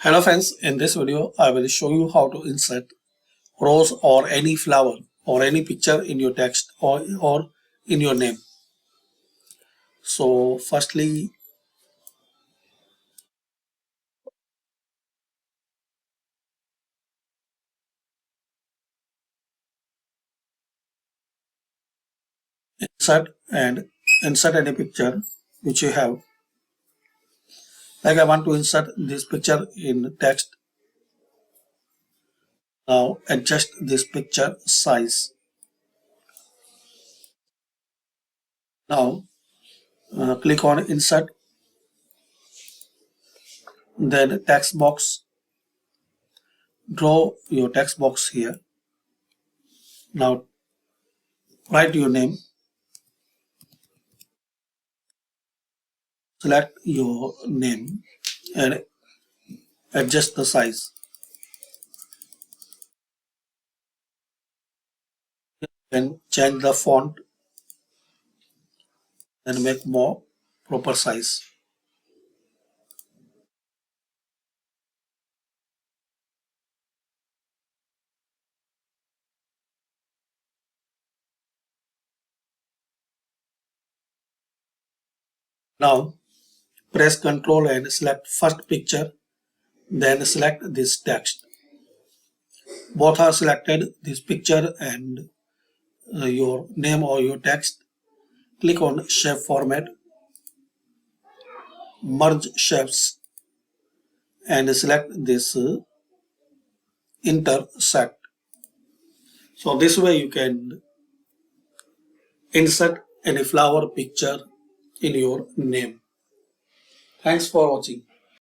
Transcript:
Hello friends, in this video I will show you how to insert rose or any flower or any picture in your text or in your name. So firstly, insert any picture which you have. Like I want to insert this picture in text. Now adjust this picture size. Now click on insert, then text box. Draw your text box here. Now write your name. Select your name and adjust the size. Then change the font and make more proper size. Now press Ctrl and select first picture, then select this text. Both are selected, this picture and your name or your text. Click on Shape Format, Merge Shapes and select this Intersect. So this way you can insert any flower picture in your name. Thanks for watching.